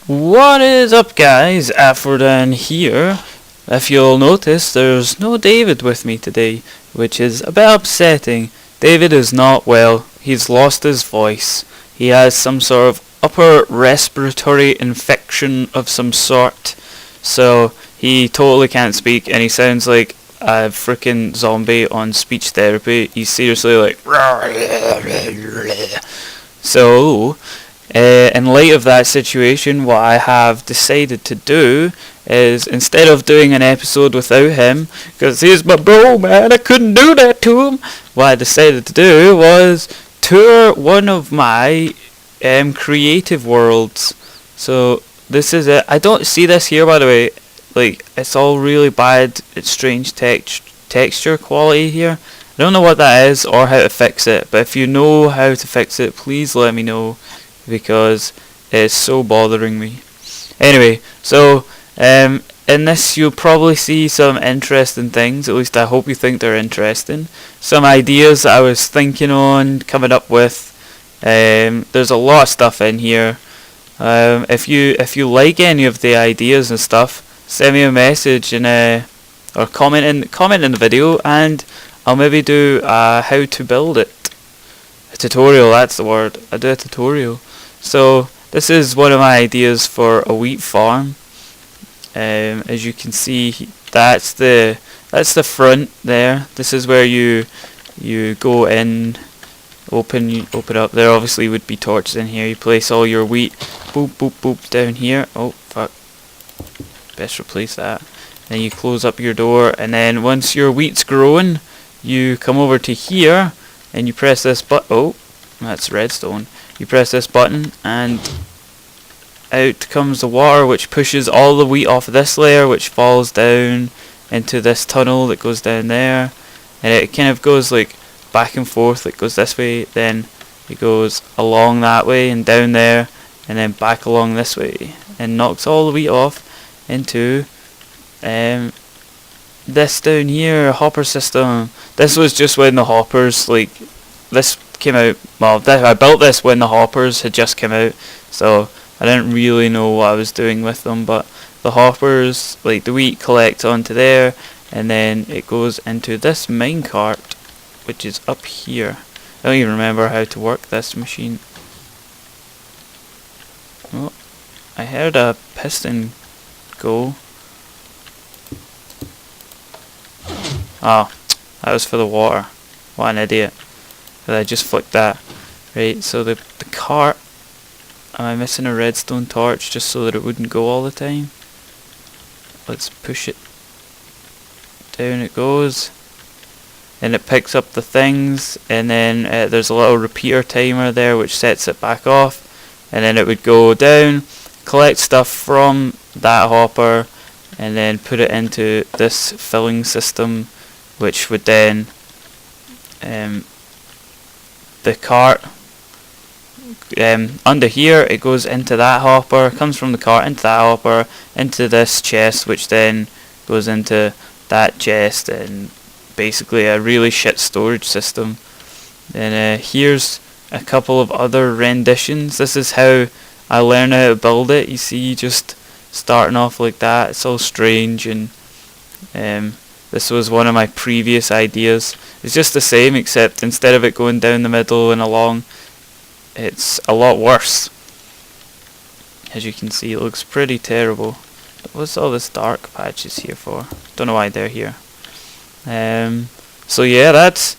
What is up, guys? Afrodan here. If you'll notice, there's no David with me today, which is a bit upsetting. David is not well. He's lost his voice. He has some sort of upper respiratory infection of some sort, so he totally can't speak, and he sounds like a freaking zombie on speech therapy. He's seriously like... So... in light of that situation, what I have decided to do is, instead of doing an episode without him, because he's my bro, man, I couldn't do that to him, what I decided to do was tour one of my creative worlds. So this is it. I don't see this here, by the way. Like, it's all really bad. It's strange texture quality here. I don't know what that is or how to fix it, but if you know how to fix it, please let me know, because it's so bothering me. Anyway, so in this you'll probably see some interesting things. At least I hope you think they're interesting. Some ideas I was thinking on coming up with. There's a lot of stuff in here. If you like any of the ideas and stuff, send me a message and or comment in the video, and I'll maybe do how to build it. A tutorial, that's the word. I do a tutorial. So this is one of my ideas for a wheat farm. As you can see, that's the front there. This is where you go in, open up. There obviously would be torches in here. You place all your wheat, boop boop boop, down here. Oh fuck! Best replace that. Then you close up your door, and then once your wheat's growing, you come over to here and you press this button. Oh, that's redstone. You press this button and out comes the water, which pushes all the wheat off of this layer, which falls down into this tunnel that goes down there, and it kind of goes like back and forth. It goes this way, then it goes along that way and down there, and then back along this way, and knocks all the wheat off into this down here, hopper system. This was just when the hoppers, like, this came out. Well, I built this when the hoppers had just come out, so I didn't really know what I was doing with them. But the hoppers, like, the wheat collects onto there, and then it goes into this minecart, which is up here. I don't even remember how to work this machine. Oh, I heard a piston go. Oh, that was for the water. What an idiot. I just flicked that. Right, so the cart, am I missing a redstone torch just so that it wouldn't go all the time? Let's push it. Down it goes. And it picks up the things, and then there's a little repeater timer there which sets it back off, and then it would go down, collect stuff from that hopper, and then put it into this filling system, which would then the cart under here, it goes into that hopper, comes from the cart into that hopper, into this chest, which then goes into that chest, and basically a really shit storage system. And here's a couple of other renditions. This is how I learned how to build it. You see, just starting off like that. It's all strange, and this was one of my previous ideas. It's just the same, except instead of it going down the middle and along, it's a lot worse. As you can see, it looks pretty terrible. What's all this dark patches here for? Don't know why they're here. So yeah, that's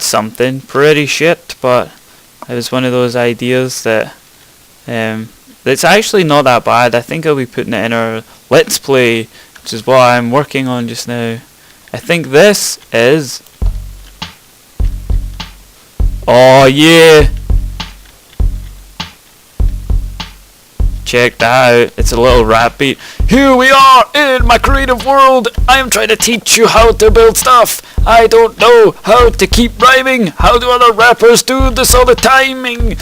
something pretty shit, but it was one of those ideas that it's actually not that bad. I think I'll be putting it in our Let's Play, which is what I'm working on just now. I think this is... Oh yeah! Check that out. It's a little rap beat. Here we are in my creative world. I am trying to teach you how to build stuff. I don't know how to keep rhyming. How do other rappers do this all the timing?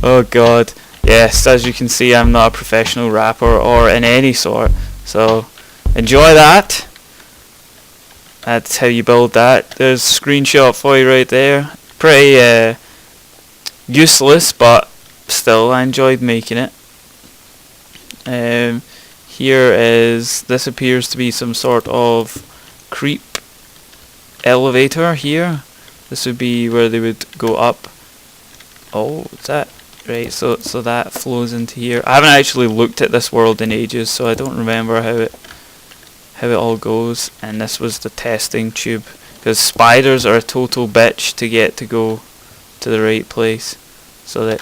Oh god. Yes, as you can see, I'm not a professional rapper or in any sort. So enjoy that. That's how you build that. There's a screenshot for you right there. Pretty useless, but still, I enjoyed making it. Here is, this appears to be some sort of creep elevator here. This would be where they would go up. Oh, is that right? So that flows into here. I haven't actually looked at this world in ages, so I don't remember how it all goes. And this was the testing tube, because spiders are a total bitch to get to go to the right place. So that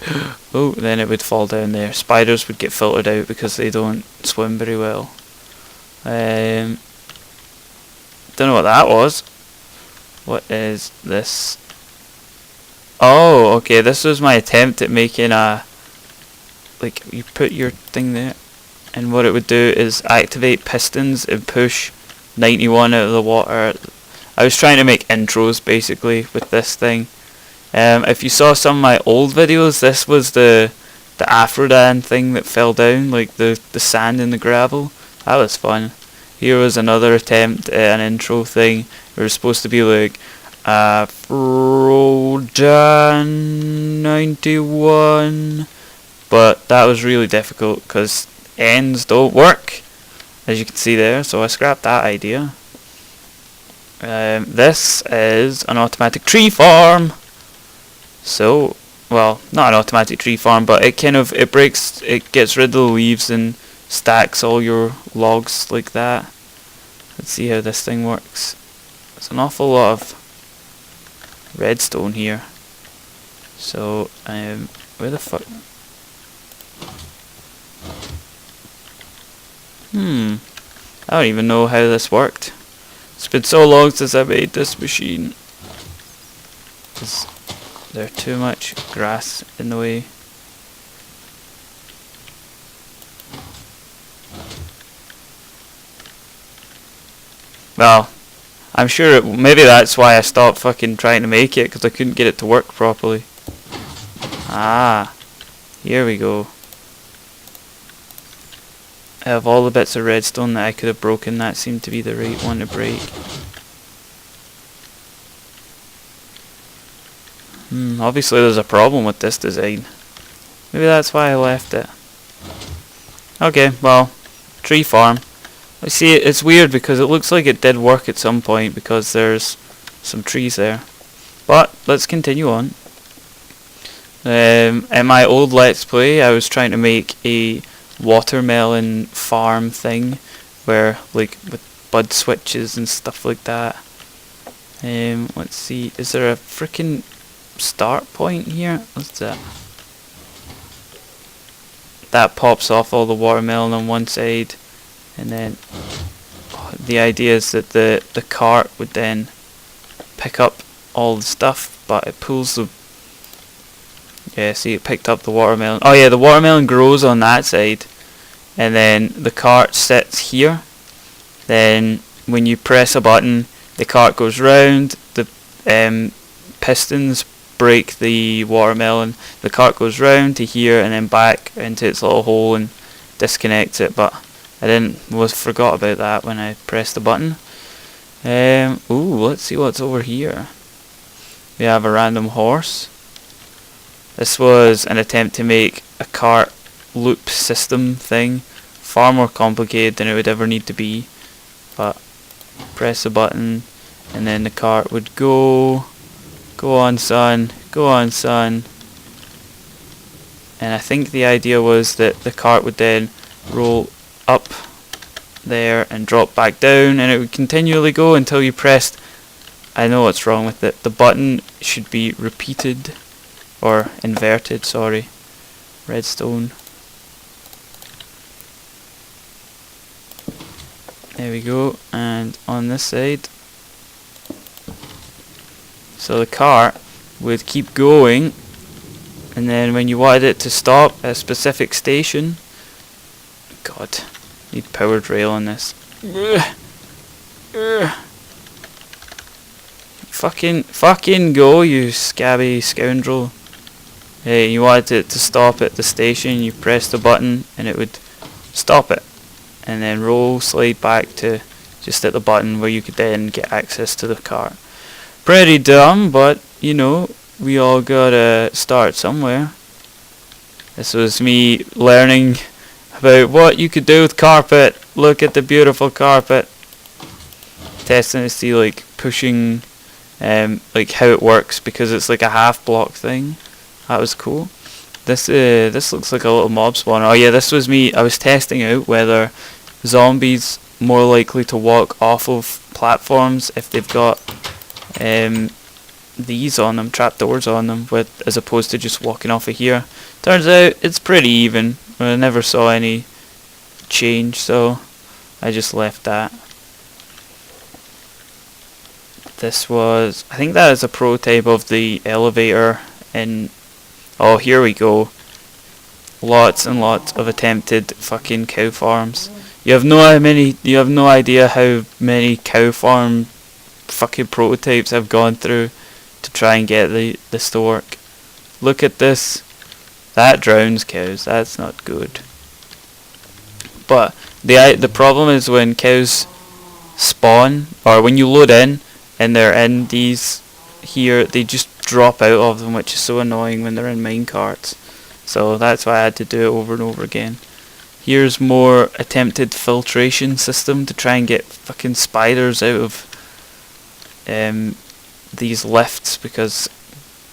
oh, then it would fall down there. Spiders would get filtered out because they don't swim very well. Don't know what that was. What is this? Oh, okay, this was my attempt at making a, like, you put your thing there, and what it would do is activate pistons and push 91 out of the water. I was trying to make intros basically with this thing. If you saw some of my old videos, this was the Afrodan thing that fell down, like the sand and the gravel. That was fun. Here was another attempt at an intro thing. We were supposed to be like Afrodan 91, but that was really difficult because ends don't work, as you can see there, so I scrapped that idea. This is an automatic tree farm. So, well, not an automatic tree farm, but it kind of, it gets rid of the leaves and stacks all your logs like that. Let's see how this thing works. There's an awful lot of redstone here. So, where the fuck? I don't even know how this worked. It's been so long since I made this machine. There's too much grass in the way. Well, I'm sure maybe that's why I stopped fucking trying to make it, because I couldn't get it to work properly. Ah, here we go. I have all the bits of redstone that I could have broken. That seemed to be the right one to break. Obviously there's a problem with this design. Maybe that's why I left it. Okay, well, tree farm. I see it's weird because it looks like it did work at some point because there's some trees there. But let's continue on. In my old Let's Play, I was trying to make a watermelon farm thing where, like, with bud switches and stuff like that. Let's see, is there a freaking start point here? What's that? That pops off all the watermelon on one side, and then the idea is that the cart would then pick up all the stuff, but it pulls the, yeah, see, it picked up the watermelon. Oh yeah, the watermelon grows on that side, and then the cart sits here. Then when you press a button, the cart goes round, the pistons break the watermelon, the cart goes round to here and then back into its little hole and disconnects it, but I forgot about that when I pressed the button. Ooh, let's see what's over here. We have a random horse. This was an attempt to make a cart loop system thing, far more complicated than it would ever need to be, but press the button and then the cart would go on son, go on son, and I think the idea was that the cart would then roll up there and drop back down, and it would continually go until you pressed, I know what's wrong with it, the button should be repeated, or inverted, sorry, redstone. There we go, and on this side, so the cart would keep going, and then when you wanted it to stop at a specific station, God, need powered rail on this. Fucking go, you scabby scoundrel. Hey, you wanted it to stop at the station, you press the button and it would stop it, and then slide back to just at the button where you could then get access to the cart. Pretty dumb, but you know, we all gotta start somewhere. This was me learning about what you could do with carpet. Look at the beautiful carpet. Testing to see like pushing like how it works, because it's like a half block thing. That was cool. This looks like a little mob spawner. Oh yeah, this was me. I was testing out whether zombies more likely to walk off of platforms if they've got these on them, trapdoors on them, as opposed to just walking off of here. Turns out it's pretty even. I never saw any change, so I just left that. This was, I think that is a prototype of the elevator in, oh here we go, lots and lots of attempted fucking cow farms. You have no idea how many cow farm fucking prototypes I've gone through to try and get this to work. Look at this. That drowns cows. That's not good. But the problem is when cows spawn, or when you load in and they're in these here, they just drop out of them, which is so annoying when they're in minecarts. So that's why I had to do it over and over again. Here's more attempted filtration system to try and get fucking spiders out of these lifts, because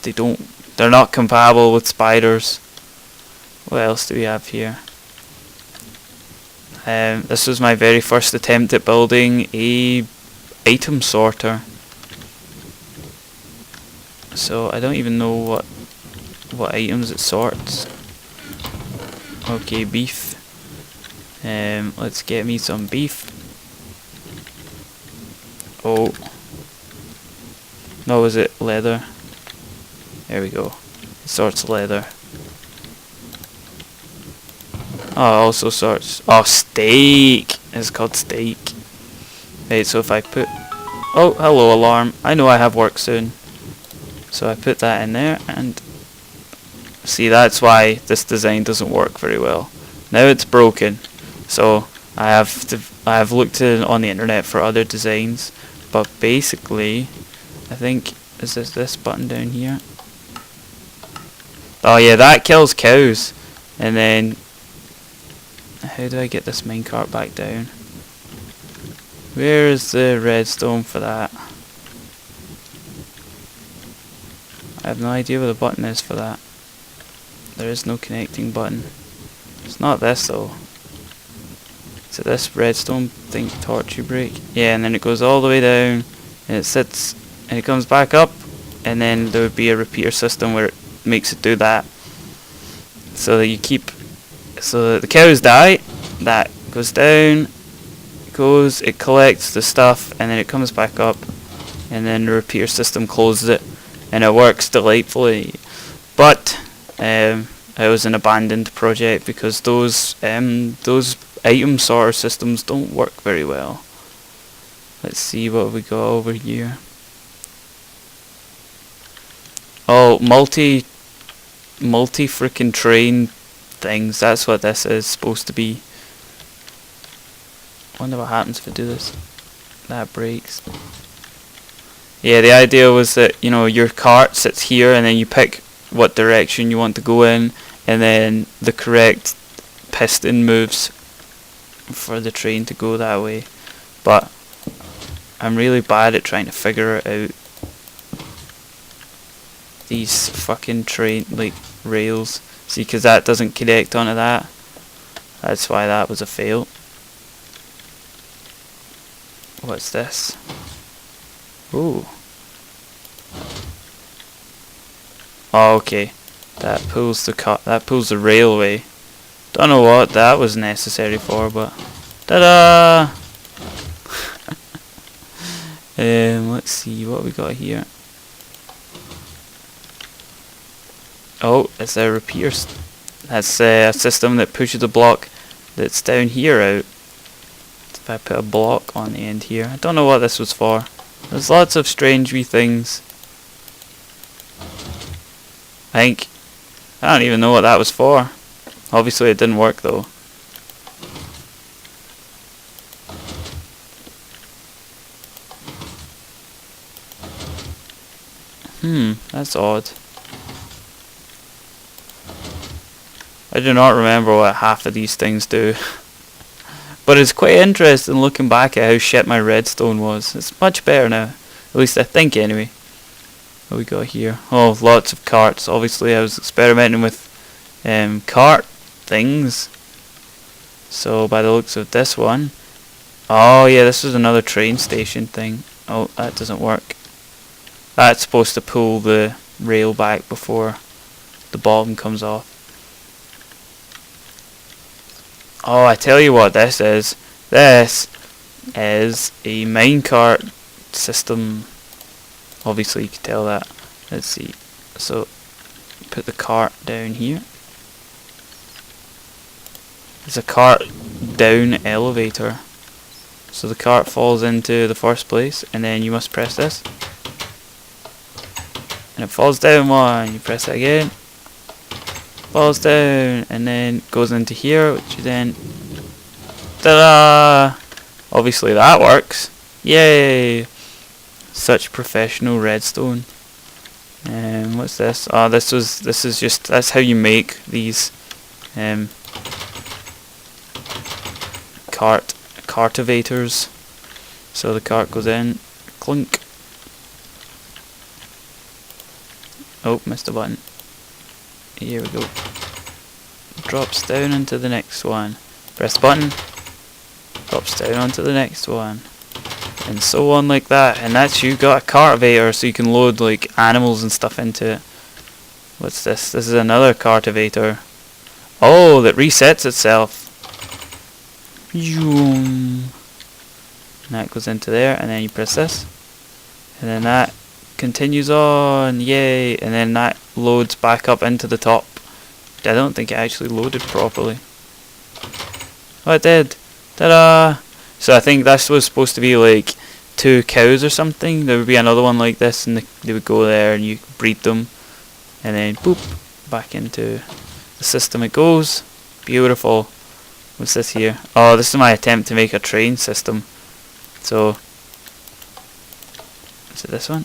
they're not compatible with spiders. What else do we have here? This was my very first attempt at building a item sorter. So I don't even know what items it sorts. Okay, beef. Let's get me some beef. Oh. No, is it leather? There we go. It sorts leather. Oh, it also sorts... Oh, steak! It's called steak. Right, so if I put... Oh, hello alarm. I know I have work soon. So I put that in there, and... See, that's why this design doesn't work very well. Now it's broken. So I have looked on the internet for other designs, but basically, I think is this button down here. Oh yeah, that kills cows. And then how do I get this minecart back down? Where is the redstone for that? I have no idea where the button is for that. There is no connecting button. It's not this though. Is it this redstone thing, torch you break? Yeah, and then it goes all the way down, and it sits, and it comes back up, and then there would be a repeater system where it makes it do that. So that you keep, so that the cows die, that goes down, it collects the stuff, and then it comes back up, and then the repeater system closes it, and it works delightfully. But it was an abandoned project because those item sorter systems don't work very well. Let's see what we got over here. Oh, multi freaking train things. That's what this is supposed to be. Wonder what happens if I do this. That breaks. Yeah, the idea was that, you know, your cart sits here and then you pick what direction you want to go in, and then the correct piston moves for the train to go that way. But I'm really bad at trying to figure it out. These fucking train, like, rails. See, because that doesn't connect onto that. That's why that was a fail. What's this? Ooh. Oh, okay. That pulls the railway. Don't know what that was necessary for, but ta-da! Let's see what we got here. Oh, it's a repeater. That's a system that pushes a block that's down here out. If I put a block on the end here. I don't know what this was for. There's lots of strange wee things. I don't even know what that was for. Obviously it didn't work though. That's odd. I do not remember what half of these things do. But it's quite interesting looking back at how shit my redstone was. It's much better now. At least I think anyway. What we got here? Oh, lots of carts. Obviously I was experimenting with cart things. So by the looks of this one. Oh yeah, this is another train station thing. Oh, that doesn't work. That's supposed to pull the rail back before the bottom comes off. Oh, I tell you what this is. This is a minecart system. Obviously you can tell that. Let's see. So, put the cart down here. It's a cart down elevator. So the cart falls into the first place, and then you must press this. And it falls down one. You press it again. Falls down, and then goes into here, which you then... Ta-da! Obviously that works. Yay! Such professional redstone. What's this? Oh, this is just... That's how you make these... cartivators. So the cart goes in, clunk. Oh, missed a button. Here we go. Drops down into the next one. Press the button. Drops down onto the next one. And so on like that. And that's you got a cartivator, so you can load like animals and stuff into it. What's this? This is another cartivator. Oh, that resets itself. And that goes into there, and then you press this, and then that continues on, yay, and then that loads back up into the top. I don't think it actually loaded properly. Oh, it did. Ta-da! So I think this was supposed to be like 2 cows or something. There would be another one like this, and they would go there, and you breed them, and then boop, back into the system it goes. Beautiful. What's this here? Oh, this is my attempt to make a train system. So, is it this one?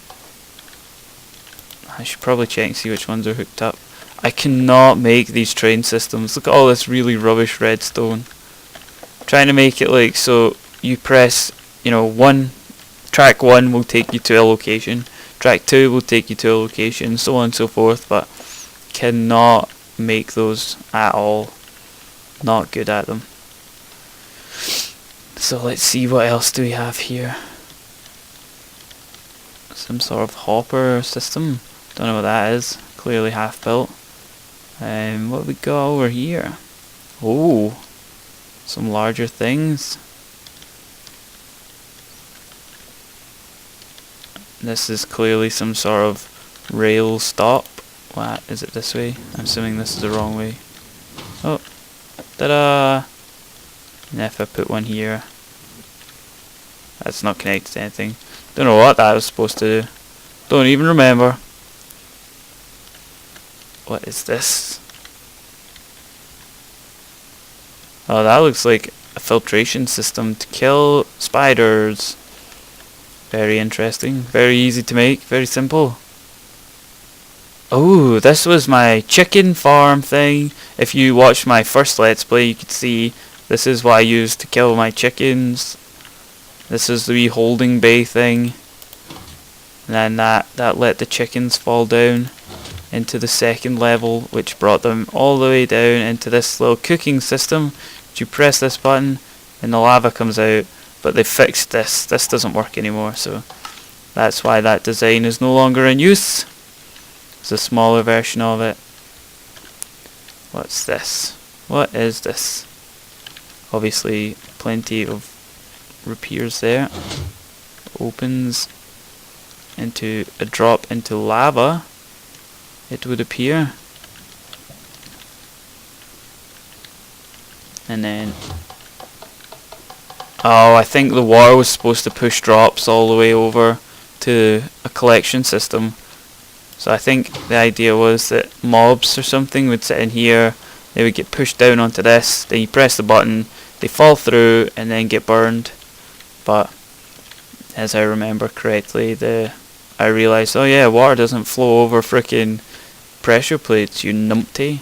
I should probably check and see which ones are hooked up. I cannot make these train systems. Look at all this really rubbish redstone. Trying to make it like so you press, you know, track 1 will take you to a location, track 2 will take you to a location, so on and so forth, but cannot make those at all. Not good at them. So let's see, what else do we have here? Some sort of hopper system. Don't know what that is. Clearly half built. What have we got over here? Oh, some larger things. This is clearly some sort of rail stop. What is it this way? I'm assuming this is the wrong way. Oh. Ta-da! And if I put one here, that's not connected to anything. Don't know what that was supposed to do. Don't even remember. What is this? Oh, that looks like a filtration system to kill spiders. Very interesting. Very easy to make. Very simple. Oh, this was my chicken farm thing. If you watched my first Let's Play, you could see this is what I used to kill my chickens. This is the wee holding bay thing. And then that let the chickens fall down into the second level, which brought them all the way down into this little cooking system. You press this button and the lava comes out, but they fixed this. This doesn't work anymore, so that's why that design is no longer in use. It's a smaller version of it. What's this? What is this? Obviously plenty of repairs there. Opens into a drop into lava, it would appear. And then oh, I think the water was supposed to push drops all the way over to a collection system. So I think the idea was that mobs or something would sit in here, they would get pushed down onto this, then you press the button, they fall through and then get burned. But as I remember correctly, I realised, oh yeah, water doesn't flow over frickin' pressure plates, you numpty.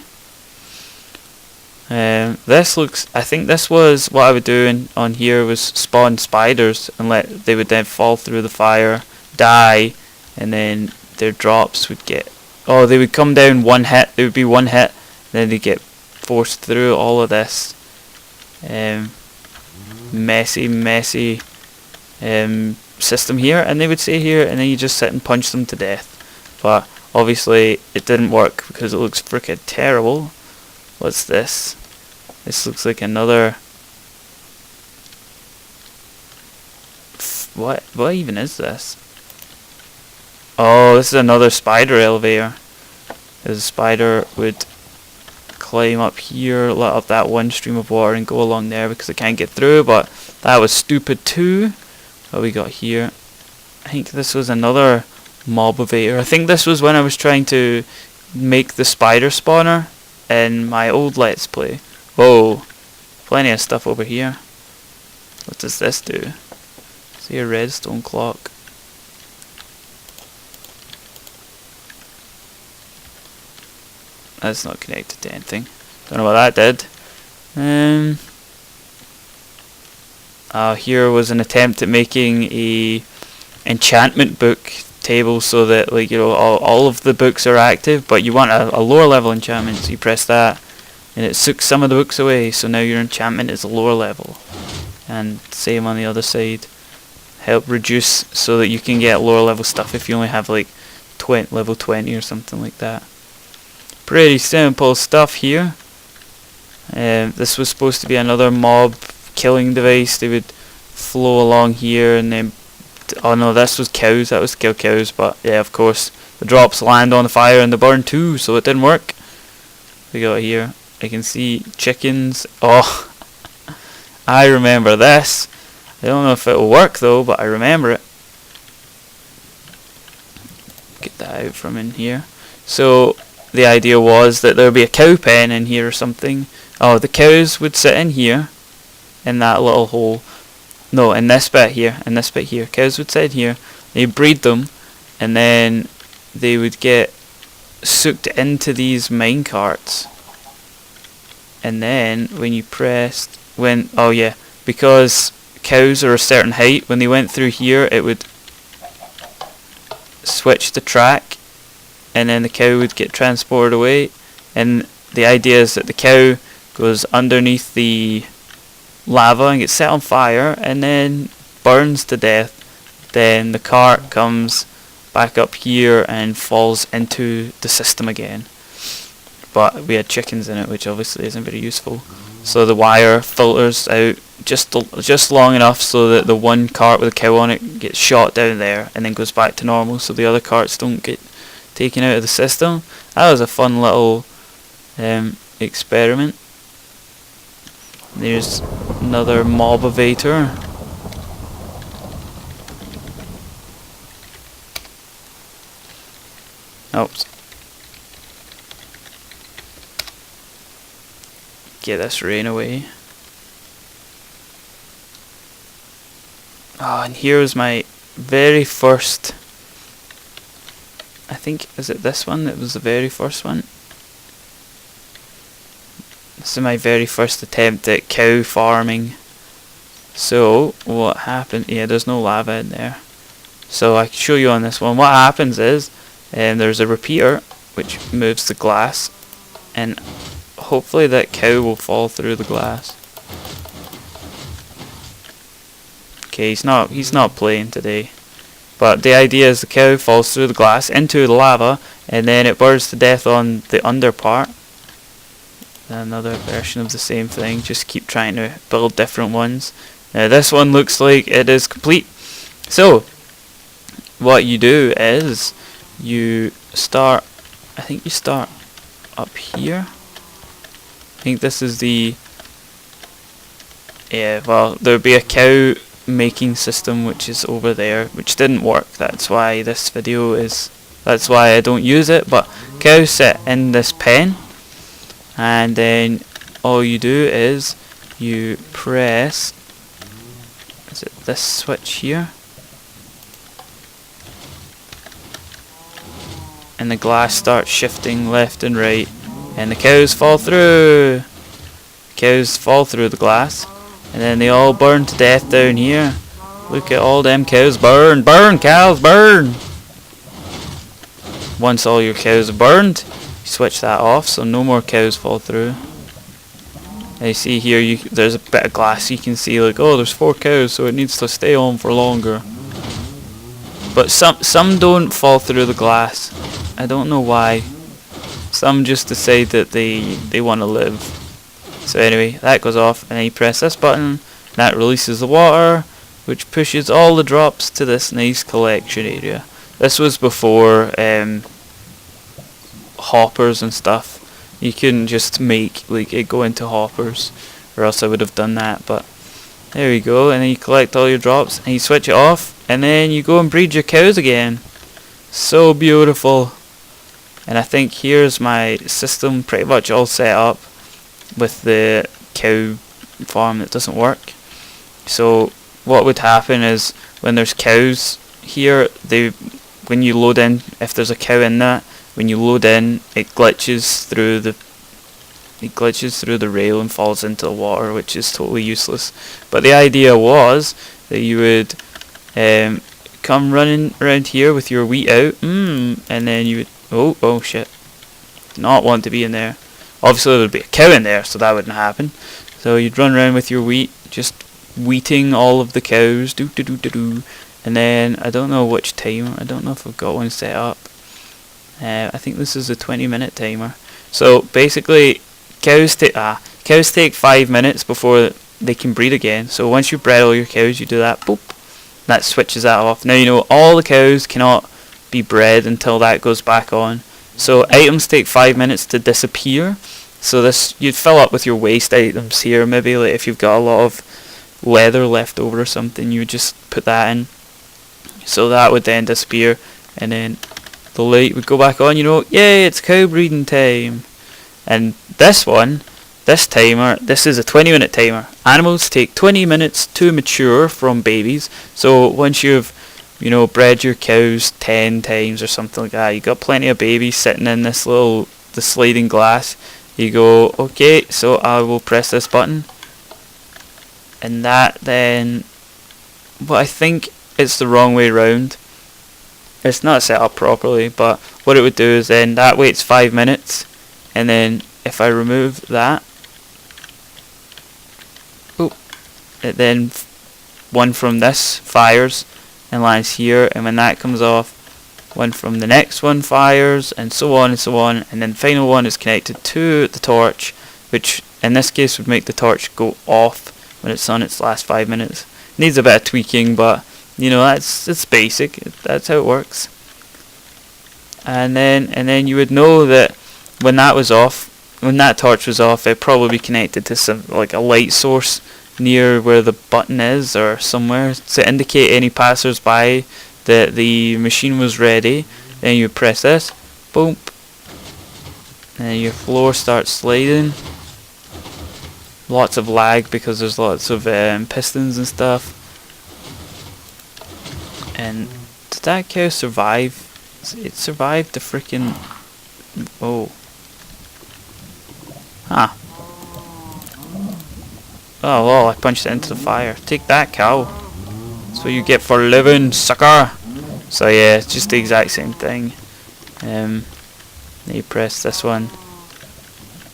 This looks. I think this was what I would do on here was spawn spiders and they would then fall through the fire, die, and then their drops would get. Oh, they would come down one hit. There would be one hit, then they get forced through all of this. Messy system here, and they would stay here, and then you just sit and punch them to death. But obviously it didn't work because it looks freaking terrible. What's this? This looks like another. What even is this? Oh, this is another spider elevator. The spider would climb up here, let up that one stream of water, and go along there because it can't get through. But that was stupid too. What we got here? I think this was another mob evader. I think this was when I was trying to make the spider spawner in my old Let's Play. Whoa, plenty of stuff over here. What does this do? See a redstone clock. That's not connected to anything. Don't know what that did. Here was an attempt at making a enchantment book table so that, like, you know, all of the books are active, but you want a lower level enchantment, so you press that and it sucks some of the books away, so now your enchantment is a lower level. And same on the other side. Help reduce so that you can get lower level stuff if you only have like level 20 or something like that. Pretty simple stuff here. This was supposed to be another mob killing device. They would flow along here and then. Oh no, this was cows. That was to kill cows, but yeah, of course, the drops land on the fire and they burn too, so it didn't work. We got here. I can see chickens. Oh, I remember this. I don't know if it'll work though, but I remember it. Get that out from in here. So the idea was that there would be a cow pen in here or something. Oh, the cows would sit in here, in that little hole. No, in this bit here, in this bit here. Cows would sit in here, they'd breed them, and then they would get sucked into these mine carts. And then when you pressed, oh yeah, because cows are a certain height, when they went through here it would switch the track, and then the cow would get transported away. And the idea is that the cow goes underneath the lava and gets set on fire and then burns to death. Then the cart comes back up here and falls into the system again. But we had chickens in it, which obviously isn't very useful. So the wire filters out just long enough so that the one cart with a cow on it gets shot down there and then goes back to normal, so the other carts don't get taken out of the system. That was a fun little experiment. There's another mob evader. Oops. Get this rain away. Oh, and here's my very first. I think, is it this one that was the very first one? This is my very first attempt at cow farming. So what happened? Yeah, there's no lava in there. So I can show you on this one. What happens is, there's a repeater which moves the glass, and hopefully that cow will fall through the glass. Okay, he's not playing today. But the idea is the cow falls through the glass into the lava, and then it burns to death on the under part. Another version of the same thing, just keep trying to build different ones. Now this one looks like it is complete. So what you do is you start, I think you start up here. I think this is the, yeah, well, there would be a cow making system which is over there, which didn't work. That's why this video is, that's why I don't use it. But cows sit in this pen, and then all you do is you press, is it this switch here, and the glass starts shifting left and right, and the cows fall through. cows fall through the glass, and then they all burn to death down here. Look at all them cows burn. Burn, cows, burn! Once all your cows are burned, you switch that off so no more cows fall through. And you see here, there's a bit of glass. You can see like, oh, there's 4 cows, so it needs to stay on for longer. But some don't fall through the glass. I don't know why. Some just decide that they want to live. So anyway, that goes off, and then you press this button. That releases the water, which pushes all the drops to this nice collection area. This was before hoppers and stuff. You couldn't just make like it go into hoppers, or else I would have done that. But there we go, and then you collect all your drops, and you switch it off, and then you go and breed your cows again. So beautiful. And I think here's my system pretty much all set up with the cow farm that doesn't work. So what would happen is when there's cows here, when you load in, if there's a cow in that, when you load in, it glitches through the rail and falls into the water, which is totally useless. But the idea was that you would come running around here with your wheat out, and then you would, oh shit, not want to be in there. Obviously there would be a cow in there, so that wouldn't happen. So you'd run around with your wheat, just wheating all of the cows, and then I don't know which timer. I don't know if I've got one set up. I think this is a 20-minute timer. So basically, cows take 5 minutes before they can breed again. So once you've bred all your cows, you do that, boop, that switches that off. Now you know all the cows cannot be bred until that goes back on. So items take 5 minutes to disappear. So this, you'd fill up with your waste items here. Maybe like if you've got a lot of leather left over or something, you would just put that in. So that would then disappear, and then the light would go back on. You know, yay, it's cow breeding time. And this timer, this is a 20-minute timer. Animals take 20 minutes to mature from babies. So once you've, you know, bred your cows 10 times or something like that, you got plenty of babies sitting in the sliding glass. You go, okay, so I will press this button, and that then, well, I think it's the wrong way round. It's not set up properly, but what it would do is then that waits 5 minutes, and then if I remove that, it then one from this fires and lands here, and when that comes off, one from the next one fires, and so on and so on, and then the final one is connected to the torch, which in this case would make the torch go off when it's on its last 5 minutes. Needs a bit of tweaking, but you know, it's basic. That's how it works. And then you would know that when that was off, when that torch was off, it probably connected to some like a light source near where the button is or somewhere to indicate any passers-by that the machine was ready. Then you press this, boom, and your floor starts sliding. Lots of lag because there's lots of pistons and stuff. And did that cow survive? It survived the freaking... Oh. Huh. Oh well, I punched it into the fire. Take that, cow. That's what you get for living, sucker. So yeah, it's just the exact same thing. Then you press this one,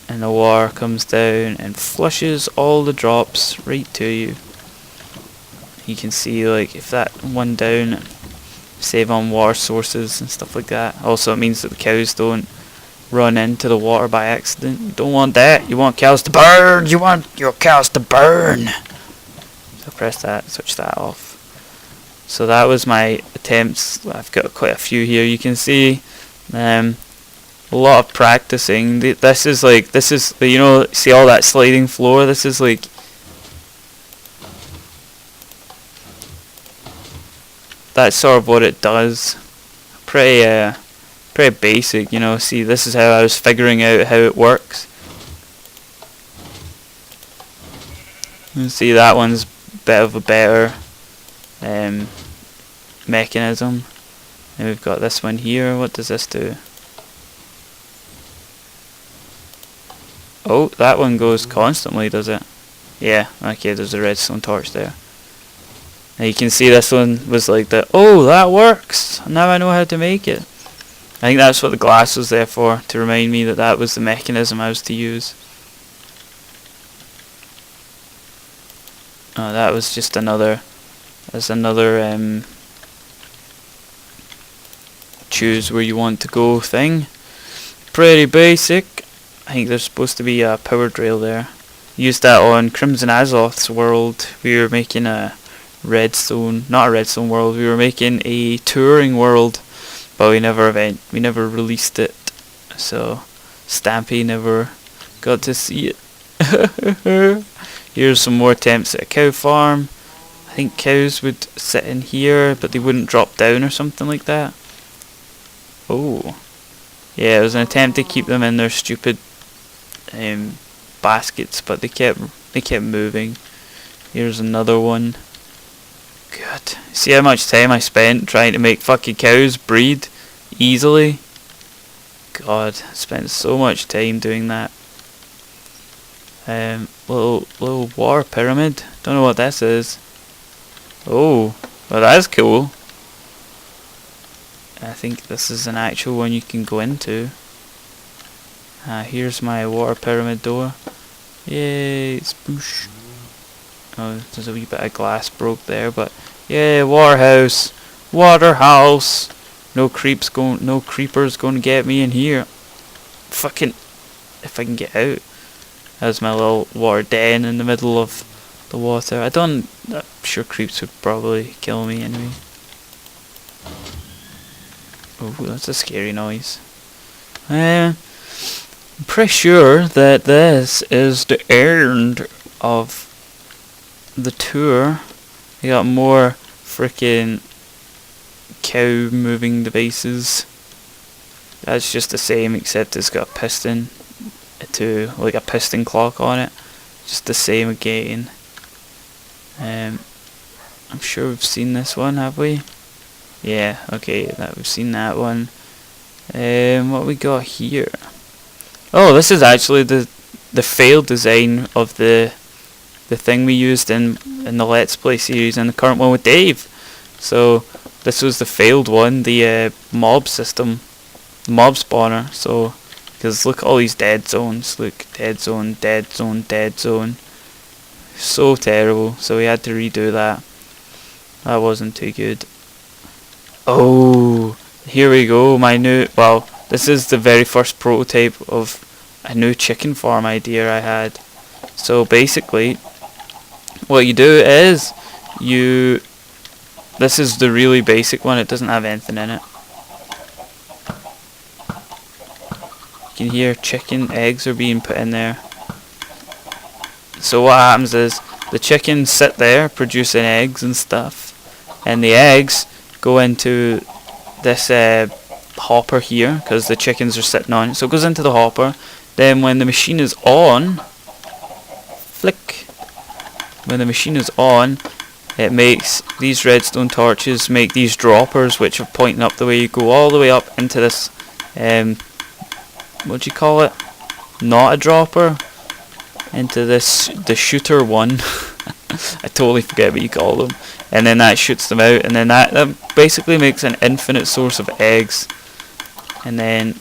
and the water comes down and flushes all the drops right to you. You can see, like, if that one down, save on water sources and stuff like that. Also, it means that the cows don't run into the water by accident. You don't want that. You want cows to burn. You want your cows to burn. So press that, switch that off. So that was my attempts. I've got quite a few here. You can see a lot of practicing. This is you know, see all that sliding floor. This is like, that's sort of what it does. Pretty basic, you know. See, this is how I was figuring out how it works. You see, that one's a bit of a better mechanism. And we've got this one here. What does this do? Oh, that one goes constantly, does it? Yeah, okay, there's a redstone torch there. And you can see this one was like that. Oh, that works! Now I know how to make it. I think that's what the glass was there for, to remind me that that was the mechanism I was to use. Oh, that was just another... There's another choose where you want to go thing. Pretty basic. I think there's supposed to be a power drill there. Used that on Crimson Azoth's world. We were making a redstone, not a redstone world. We were making a touring world, but we never released it. So Stampy never got to see it. Here's some more attempts at a cow farm. I think cows would sit in here, but they wouldn't drop down or something like that. Oh, yeah, it was an attempt to keep them in their stupid baskets, but they kept moving. Here's another one. Good. See how much time I spent trying to make fucking cows breed easily? God, I spent so much time doing that. Little water pyramid. Don't know what this is. Oh, well that's cool. I think this is an actual one you can go into. Here's my water pyramid door. Yay, spoosh. Oh, there's a wee bit of glass broke there, but yeah, water house. No creepers going to get me in here. Fucking, if I can get out. There's my little water den in the middle of the water. I'm sure creeps would probably kill me anyway. Oh, that's a scary noise. I'm pretty sure that this is the end of the tour. We got more freaking cow moving devices. That's just the same, except it's got a piston like a piston clock on it. Just the same again. I'm sure we've seen this one, have we? Yeah, okay, we've seen that one. What we got here? Oh, this is actually the failed design of the thing we used in the Let's Play series and the current one with Dave. So this was the failed one, the mob system, mob spawner. So because look at all these dead zones. Look, dead zone, dead zone, dead zone. So terrible. So we had to redo that. That wasn't too good. Oh, here we go. This is the very first prototype of a new chicken farm idea I had. So basically, what you do is this is the really basic one. It doesn't have anything in it. You can hear chicken eggs are being put in there. So what happens is the chickens sit there producing eggs and stuff, and the eggs go into this hopper here because the chickens are sitting on it. So it goes into the hopper. Then when the machine is on, when the machine is on, it makes these redstone torches make these droppers, which are pointing up the way. You go all the way up into this what do you call it? Not a dropper. Into the shooter one. I totally forget what you call them. And then that shoots them out, and then that basically makes an infinite source of eggs. And then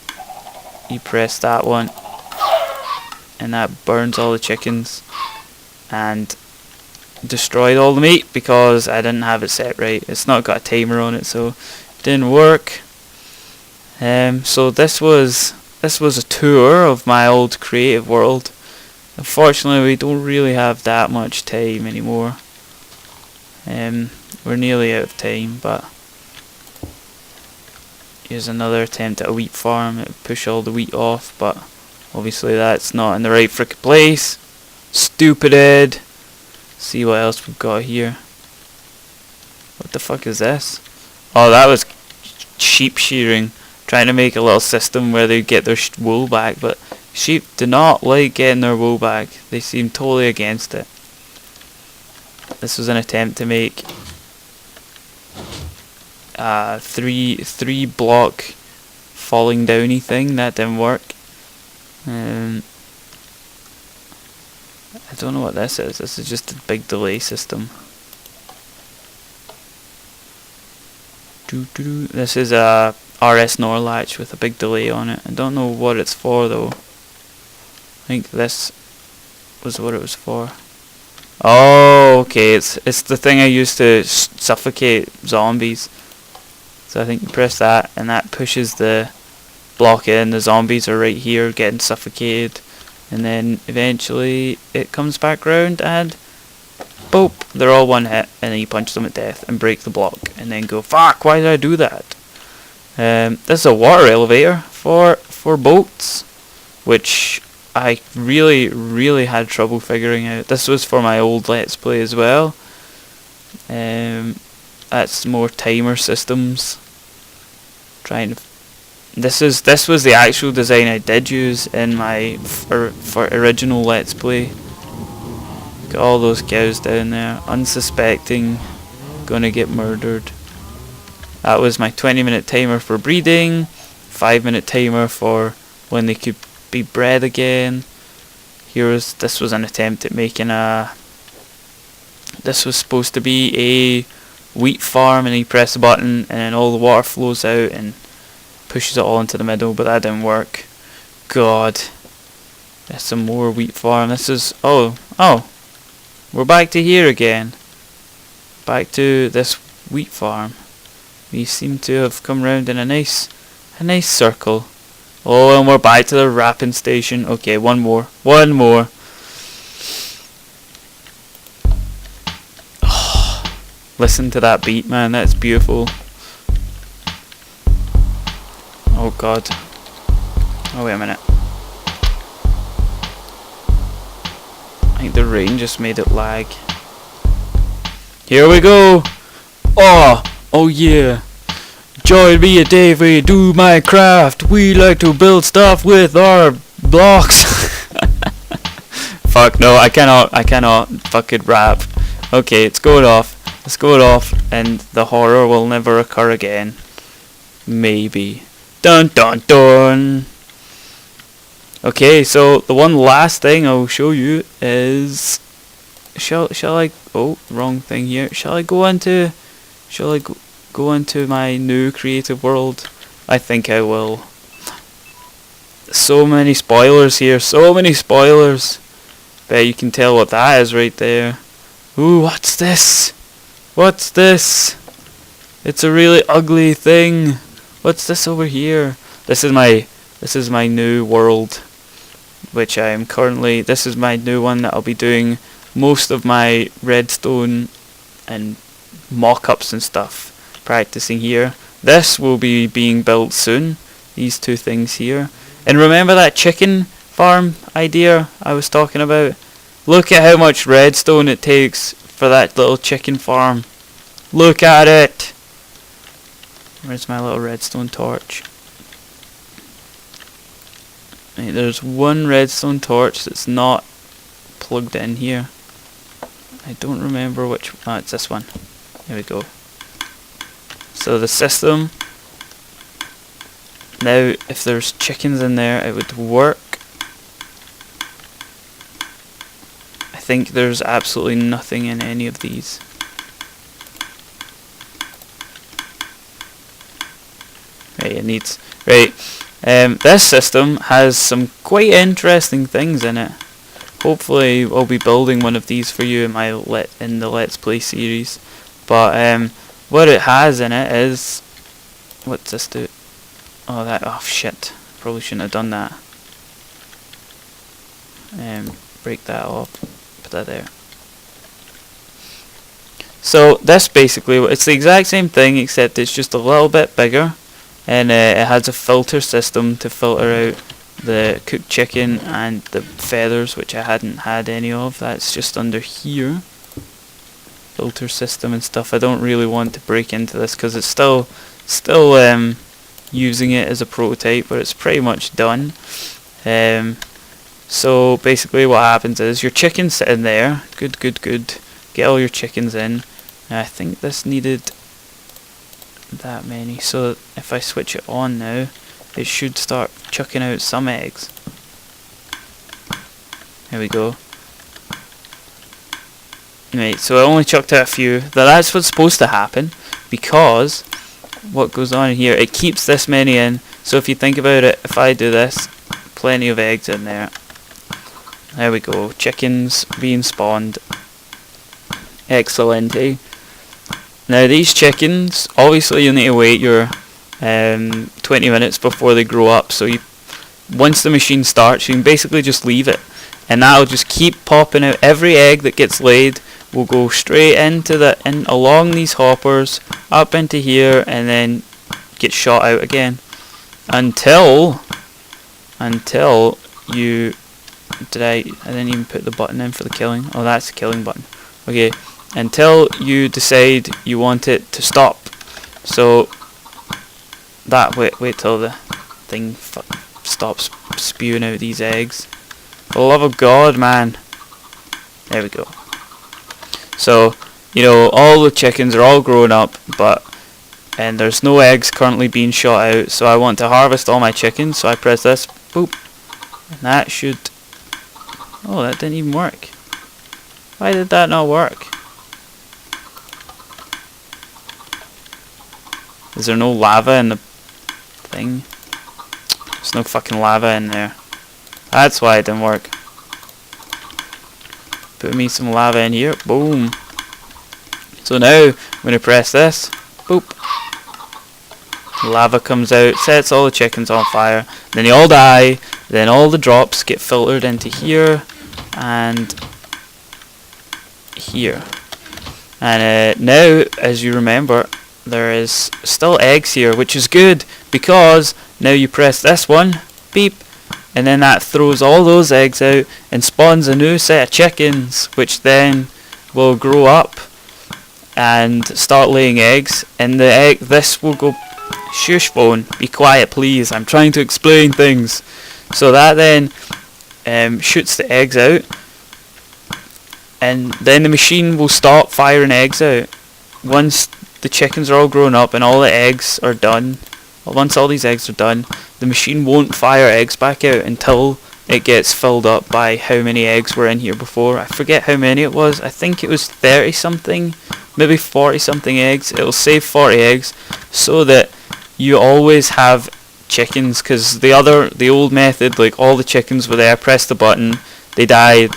you press that one, and that burns all the chickens and destroyed all the meat because I didn't have it set right. It's not got a timer on it, so it didn't work. So this was a tour of my old creative world. Unfortunately, we don't really have that much time anymore. We're nearly out of time, but here's another attempt at a wheat farm. It would push all the wheat off, but obviously that's not in the right frickin' place. Stupid Ed. See what else we've got here. What the fuck is this? Oh, that was sheep shearing. Trying to make a little system where they get their wool back, but sheep do not like getting their wool back. They seem totally against it. This was an attempt to make three block falling downy thing. That didn't work. I don't know what this is. This is just a big delay system. This is a RS NOR latch with a big delay on it. I don't know what it's for though. I think this was what it was for. Oh, okay. It's the thing I used to suffocate zombies. So I think you press that and that pushes the block in. The zombies are right here getting suffocated. And then eventually it comes back round and boop, they're all one hit, and then you punch them at death and break the block and then go, fuck, why did I do that? This is a water elevator for boats, which I really had trouble figuring out. This was for my old Let's Play as well. That's more timer systems. This was the actual design I did use in my for original Let's Play. Got all those cows down there, unsuspecting, gonna get murdered. That was my 20-minute timer for breeding, 5-minute timer for when they could be bred again. This was an attempt at making this was supposed to be a wheat farm, and you press the button and then all the water flows out and pushes it all into the middle, but that didn't work. God. There's some more wheat farm. This is oh, we're back to here again. Back to this wheat farm. We seem to have come round in a nice circle. Oh, and we're back to the wrapping station. Okay, one more. Oh, listen to that beat, man. That's beautiful. Oh god. Oh, wait a minute. I think the rain just made it lag. Here we go! Oh yeah! Join me a day we do Minecraft! We like to build stuff with our blocks! Fuck no, I cannot fucking rap. Okay, it's going off. Let's go off and the horror will never occur again. Maybe. Dun dun dun! Okay, so the one last thing I'll show you is shall I oh, wrong thing here. Shall I go into my new creative world? I think I will. So many spoilers here, so many spoilers. Bet you can tell what that is right there. Ooh, what's this? What's this? It's a really ugly thing. What's this over here? This is my new world, which I am currently, this is my new one that I'll be doing most of my redstone and mock-ups and stuff practicing here. This will be being built soon, these two things here. And remember that chicken farm idea I was talking about? Look at how much redstone it takes for that little chicken farm. Look at it! Where's my little redstone torch? Right, there's one redstone torch that's not plugged in here. I don't remember which. Oh, it's this one. There we go. So the system. Now, if there's chickens in there, it would work. I think there's absolutely nothing in any of these. Right, it needs. Right. This system has some quite interesting things in it. Hopefully I'll be building one of these for you in the Let's Play series. But what it has in it is, what's this do? Oh shit, probably shouldn't have done that. Break that off, put that there. So this basically, it's the exact same thing except it's just a little bit bigger. And it has a filter system to filter out the cooked chicken and the feathers, which I hadn't had any of. That's just under here. Filter system and stuff. I don't really want to break into this because it's still using it as a prototype, but it's pretty much done. So basically what happens is your chicken's sitting there. Good. Get all your chickens in. And I think this needed that many, so if I switch it on now, it should start chucking out some eggs. There we go. Right, so I only chucked out a few. That's what's supposed to happen, because what goes on here, it keeps this many in. So if you think about it, if I do this, plenty of eggs in there. There we go, chickens being spawned. Excellent, eh? Now these chickens, obviously you need to wait your 20 minutes before they grow up. So once the machine starts, you can basically just leave it, and that'll just keep popping out. Every egg that gets laid will go straight into along these hoppers, up into here, and then get shot out again until you I didn't even put the button in for the killing. Oh, that's the killing button. Okay, until you decide you want it to stop. So that wait till the thing stops spewing out these eggs. For the love of God, man. There we go. So, you know, all the chickens are all grown up, and there's no eggs currently being shot out, so I want to harvest all my chickens, so I press this, boop, and that should... Oh, that didn't even work. Why did that not work? Is there no lava in the thing? There's no fucking lava in there. That's why it didn't work. Put me some lava in here. Boom. So now I'm going to press this. Boop. Lava comes out, sets all the chickens on fire. Then they all die. Then all the drops get filtered into here and here. And now, as you remember, there is still eggs here, which is good, because now you press this one, beep, and then that throws all those eggs out and spawns a new set of chickens, which then will grow up and start laying eggs. And this will go... Shush phone, be quiet please, I'm trying to explain things. So that then shoots the eggs out, and then the machine will stop firing eggs out. Once the chickens are all grown up and all the eggs are done, once all these eggs are done, the machine won't fire eggs back out until it gets filled up by how many eggs were in here before. I forget how many it was. I think it was 30 something, maybe 40 something eggs. It'll save 40 eggs so that you always have chickens, because the old method, like, all the chickens were there, press the button, they died,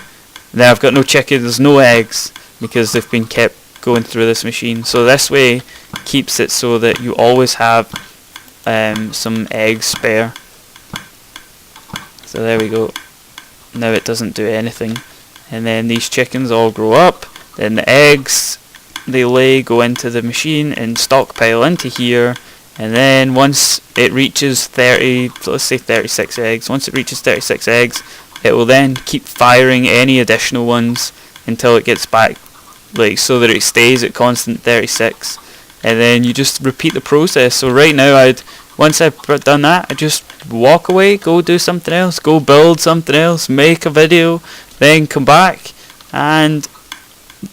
now I've got no chickens, no eggs, because they've been kept going through this machine. So this way keeps it so that you always have some eggs spare. So there we go. Now it doesn't do anything, and then these chickens all grow up, then the eggs they lay go into the machine and stockpile into here. And then once it reaches 30, so let's say 36 eggs, once it reaches 36 eggs, it will then keep firing any additional ones until it gets back, like, so that it stays at constant 36. And then you just repeat the process. So right now, once I've done that, I just walk away, go do something else, go build something else, make a video, then come back and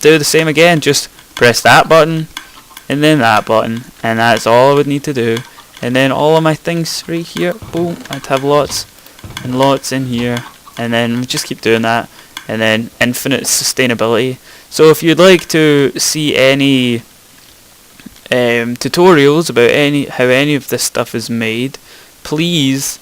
do the same again. Just press that button, and then that button, and that's all I would need to do. And then all of my things right here, boom, I'd have lots and lots in here, and then we just keep doing that, and then infinite sustainability. So if you'd like to see any tutorials about how any of this stuff is made, please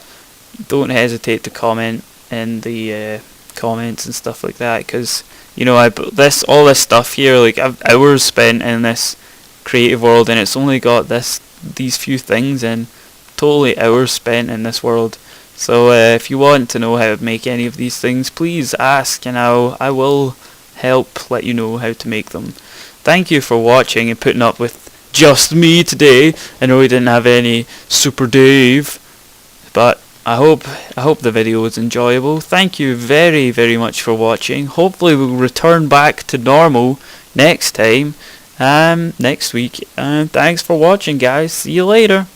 don't hesitate to comment in the comments and stuff like that, because you know, all this stuff here, like, I've hours spent in this creative world, and it's only got these few things, and totally hours spent in this world. So if you want to know how to make any of these things, please ask, and I will help let you know how to make them. Thank you for watching and putting up with just me today. I know we didn't have any Super Dave, but I hope the video was enjoyable. Thank you very, very much for watching. Hopefully we'll return back to normal next time, next week. Thanks for watching, guys. See you later.